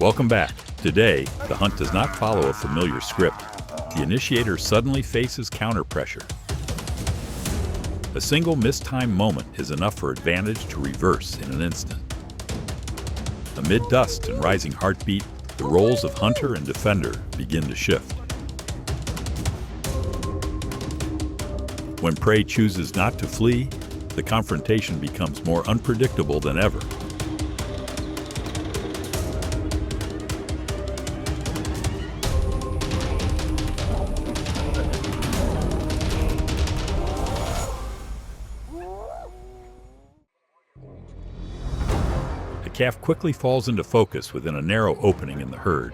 Welcome back. Today, the hunt does not follow a familiar script. The initiator suddenly faces counter-pressure. A single mistimed moment is enough for advantage to reverse in an instant. Amid dust and rising heartbeat, the roles of hunter and defender begin to shift. When prey chooses not to flee, the confrontation becomes more unpredictable than ever. The calf quickly falls into focus within a narrow opening in the herd.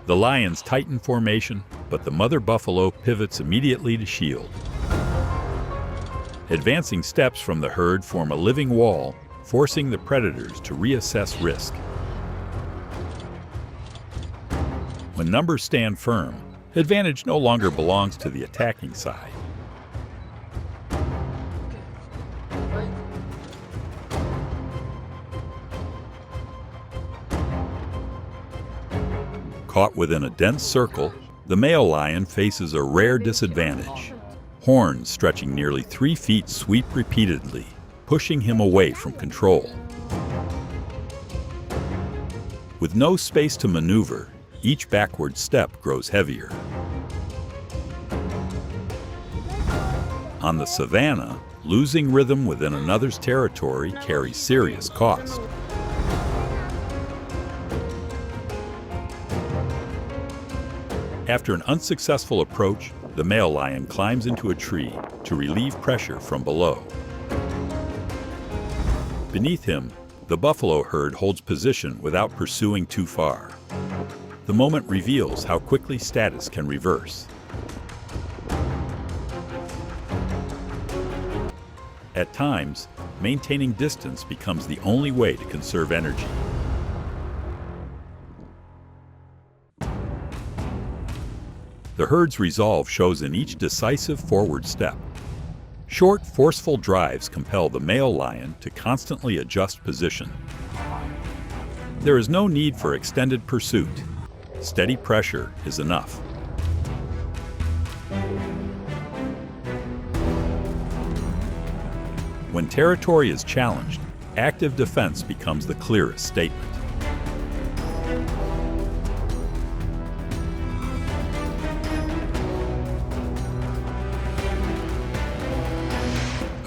The lions tighten formation, but the mother buffalo pivots immediately to shield. Advancing steps from the herd form a living wall, forcing the predators to reassess risk. When numbers stand firm, advantage no longer belongs to the attacking side. Caught within a dense circle, the male lion faces a rare disadvantage. Horns stretching nearly 3 feet sweep repeatedly, pushing him away from control. With no space to maneuver, each backward step grows heavier. On the savanna, losing rhythm within another's territory carries serious cost. After an unsuccessful approach, the male lion climbs into a tree to relieve pressure from below. Beneath him, the buffalo herd holds position without pursuing too far. The moment reveals how quickly status can reverse. At times, maintaining distance becomes the only way to conserve energy. The herd's resolve shows in each decisive forward step. Short, forceful drives compel the male lion to constantly adjust position. There is no need for extended pursuit. Steady pressure is enough. When territory is challenged, active defense becomes the clearest statement.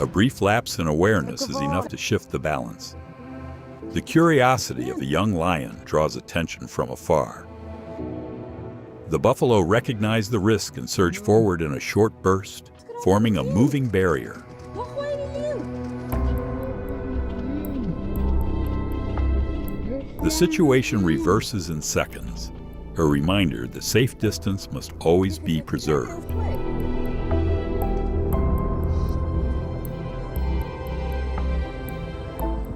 A brief lapse in awareness is enough to shift the balance. The curiosity of a young lion draws attention from afar. The buffalo recognize the risk and surge forward in a short burst, forming a moving barrier. The situation reverses in seconds, a reminder that safe distance must always be preserved.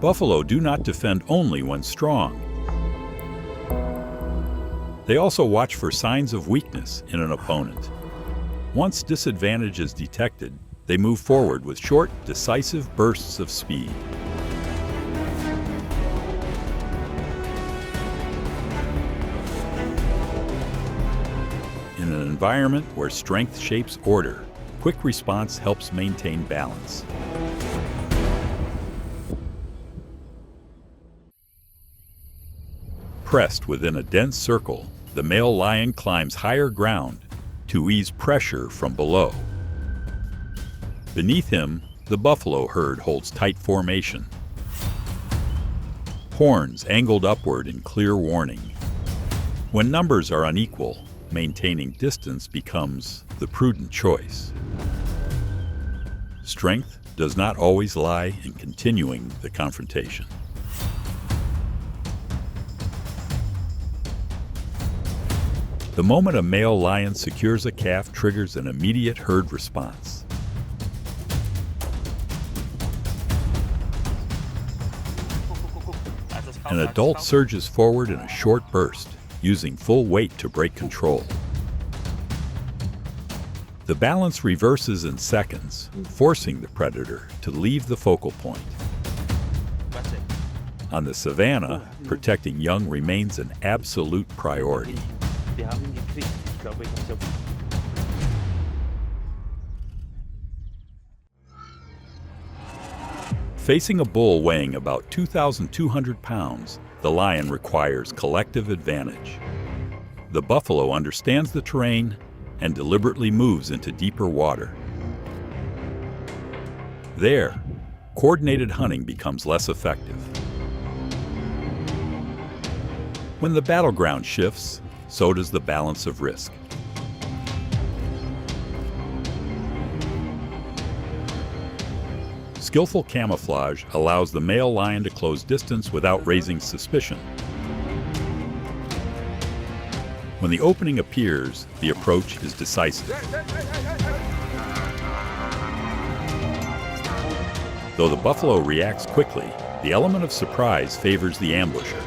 Buffalo do not defend only when strong. They also watch for signs of weakness in an opponent. Once disadvantage is detected, they move forward with short, decisive bursts of speed. In an environment where strength shapes order, quick response helps maintain balance. Pressed within a dense circle, the male lion climbs higher ground to ease pressure from below. Beneath him, the buffalo herd holds tight formation. Horns angled upward in clear warning. When numbers are unequal, maintaining distance becomes the prudent choice. Strength does not always lie in continuing the confrontation. The moment a male lion secures a calf triggers an immediate herd response. An adult surges forward in a short burst, using full weight to break control. The balance reverses in seconds, forcing the predator to leave the focal point. On the savanna, protecting young remains an absolute priority. Facing a bull weighing about 2,200 pounds, the lion requires collective advantage. The buffalo understands the terrain and deliberately moves into deeper water. There, coordinated hunting becomes less effective. When the battleground shifts, so does the balance of risk. Skillful camouflage allows the male lion to close distance without raising suspicion. When the opening appears, the approach is decisive. Though the buffalo reacts quickly, the element of surprise favors the ambusher.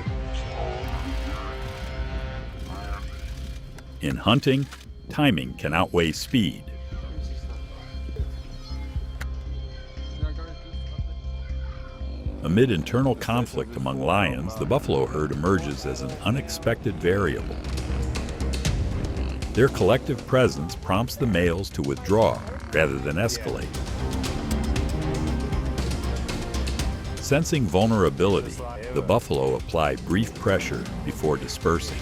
In hunting, timing can outweigh speed. Amid internal conflict among lions, the buffalo herd emerges as an unexpected variable. Their collective presence prompts the males to withdraw rather than escalate. Sensing vulnerability, the buffalo apply brief pressure before dispersing.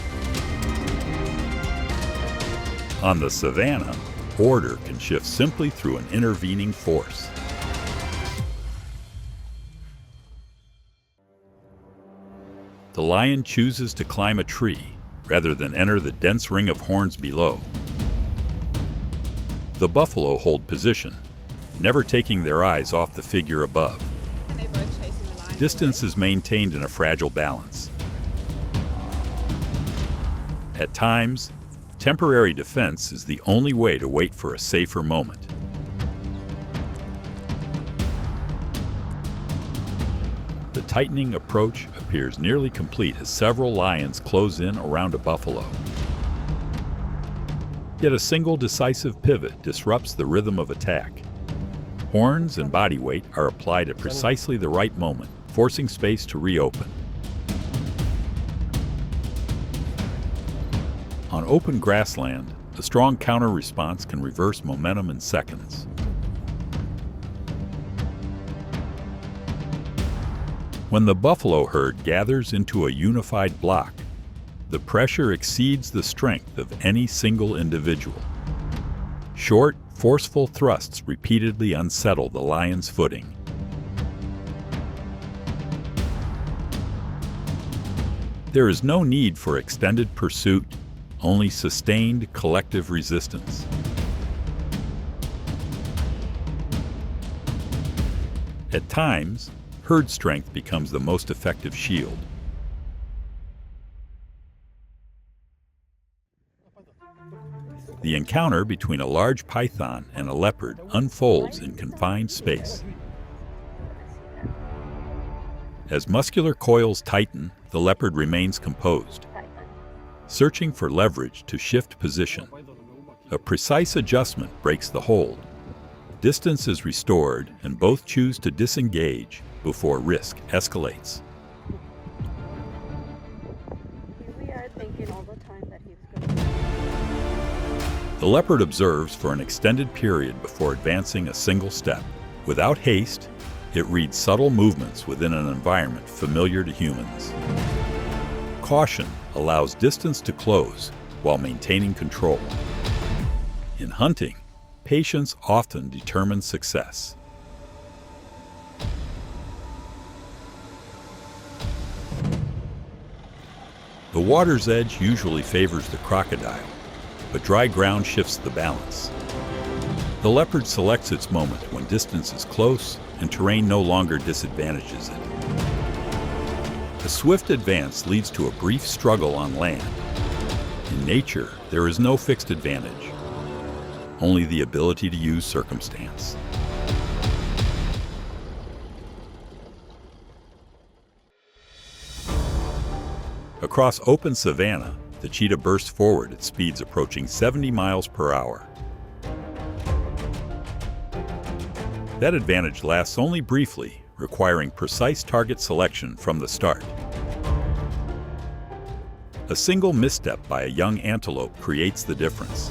On the savanna, order can shift simply through an intervening force. The lion chooses to climb a tree rather than enter the dense ring of horns below. The buffalo hold position, never taking their eyes off the figure above. Distance is maintained in a fragile balance. At times, temporary defense is the only way to wait for a safer moment. The tightening approach appears nearly complete as several lions close in around a buffalo. Yet a single decisive pivot disrupts the rhythm of attack. Horns and body weight are applied at precisely the right moment, forcing space to reopen. On open grassland, a strong counter-response can reverse momentum in seconds. When the buffalo herd gathers into a unified block, the pressure exceeds the strength of any single individual. Short, forceful thrusts repeatedly unsettle the lion's footing. There is no need for extended pursuit, only sustained collective resistance. At times, herd strength becomes the most effective shield. The encounter between a large python and a leopard unfolds in confined space. As muscular coils tighten, the leopard remains composed, searching for leverage to shift position. A precise adjustment breaks the hold. Distance is restored, and both choose to disengage before risk escalates. The leopard observes for an extended period before advancing a single step. Without haste, it reads subtle movements within an environment familiar to humans. Caution allows distance to close while maintaining control. In hunting, patience often determines success. The water's edge usually favors the crocodile, but dry ground shifts the balance. The leopard selects its moment when distance is close and terrain no longer disadvantages it. A swift advance leads to a brief struggle on land. In nature, there is no fixed advantage, only the ability to use circumstance. Across open savanna, the cheetah bursts forward at speeds approaching 70 miles per hour. That advantage lasts only briefly, requiring precise target selection from the start. A single misstep by a young antelope creates the difference.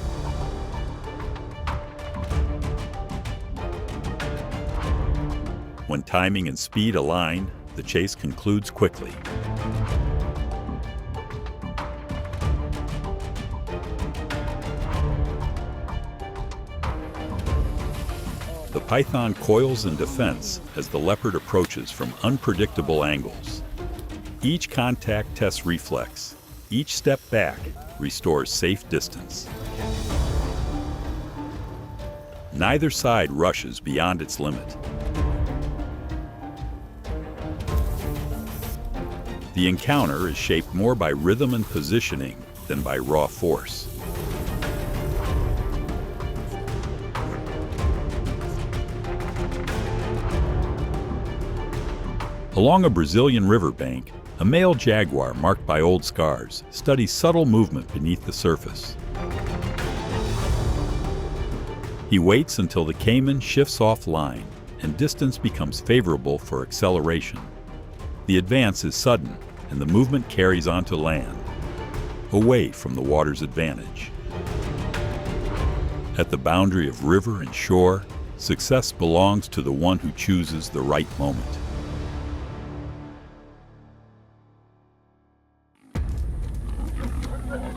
When timing and speed align, the chase concludes quickly. The python coils in defense as the leopard approaches from unpredictable angles. Each contact tests reflex. Each step back restores safe distance. Neither side rushes beyond its limit. The encounter is shaped more by rhythm and positioning than by raw force. Along a Brazilian riverbank, a male jaguar marked by old scars studies subtle movement beneath the surface. He waits until the caiman shifts offline and distance becomes favorable for acceleration. The advance is sudden, and the movement carries onto land, away from the water's advantage. At the boundary of river and shore, success belongs to the one who chooses the right moment.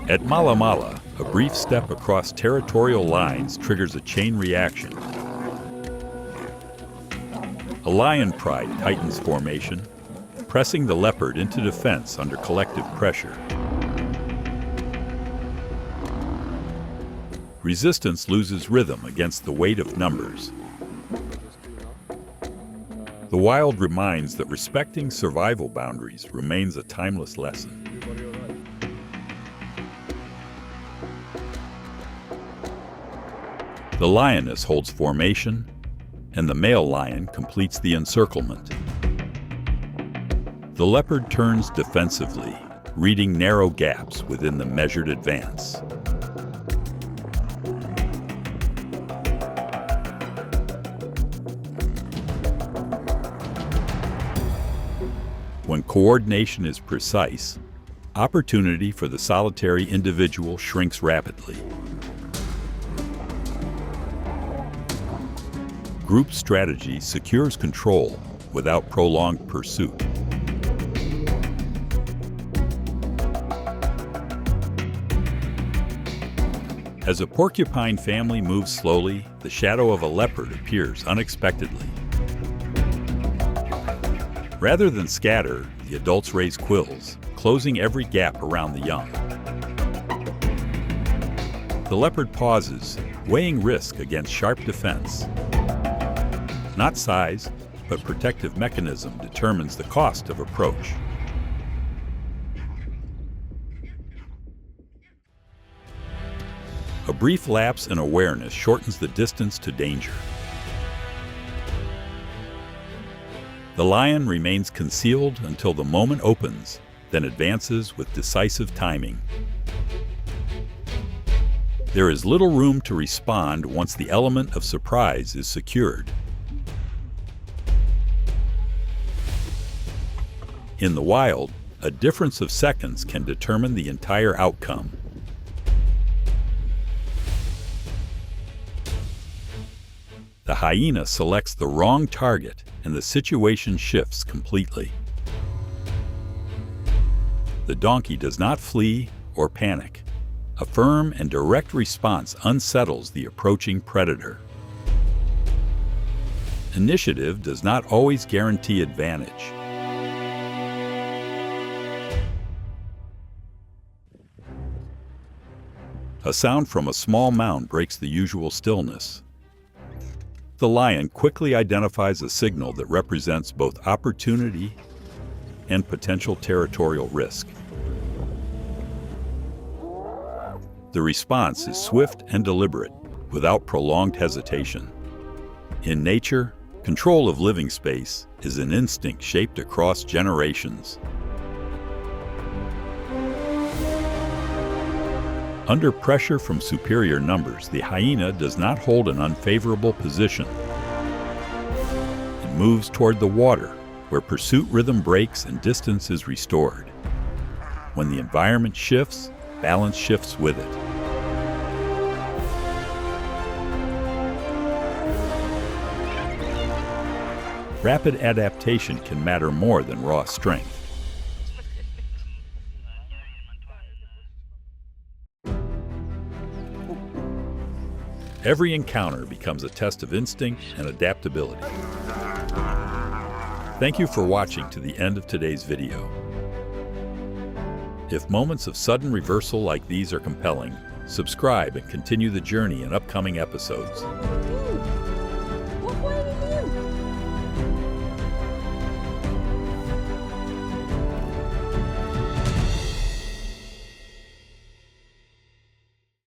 At Mala Mala, a brief step across territorial lines triggers a chain reaction. A lion pride tightens formation, pressing the leopard into defense under collective pressure. Resistance loses rhythm against the weight of numbers. The wild reminds that respecting survival boundaries remains a timeless lesson. The lioness holds formation, and the male lion completes the encirclement. The leopard turns defensively, reading narrow gaps within the measured advance. When coordination is precise, opportunity for the solitary individual shrinks rapidly. Group strategy secures control without prolonged pursuit. As a porcupine family moves slowly, the shadow of a leopard appears unexpectedly. Rather than scatter, the adults raise quills, closing every gap around the young. The leopard pauses, weighing risk against sharp defense. Not size, but protective mechanism determines the cost of approach. A brief lapse in awareness shortens the distance to danger. The lion remains concealed until the moment opens, then advances with decisive timing. There is little room to respond once the element of surprise is secured. In the wild, a difference of seconds can determine the entire outcome. The hyena selects the wrong target, and the situation shifts completely. The donkey does not flee or panic. A firm and direct response unsettles the approaching predator. Initiative does not always guarantee advantage. A sound from a small mound breaks the usual stillness. The lion quickly identifies a signal that represents both opportunity and potential territorial risk. The response is swift and deliberate, without prolonged hesitation. In nature, control of living space is an instinct shaped across generations. Under pressure from superior numbers, the hyena does not hold an unfavorable position. It moves toward the water, where pursuit rhythm breaks and distance is restored. When the environment shifts, balance shifts with it. Rapid adaptation can matter more than raw strength. Every encounter becomes a test of instinct and adaptability. Thank you for watching to the end of today's video. If moments of sudden reversal like these are compelling, subscribe and continue the journey in upcoming episodes.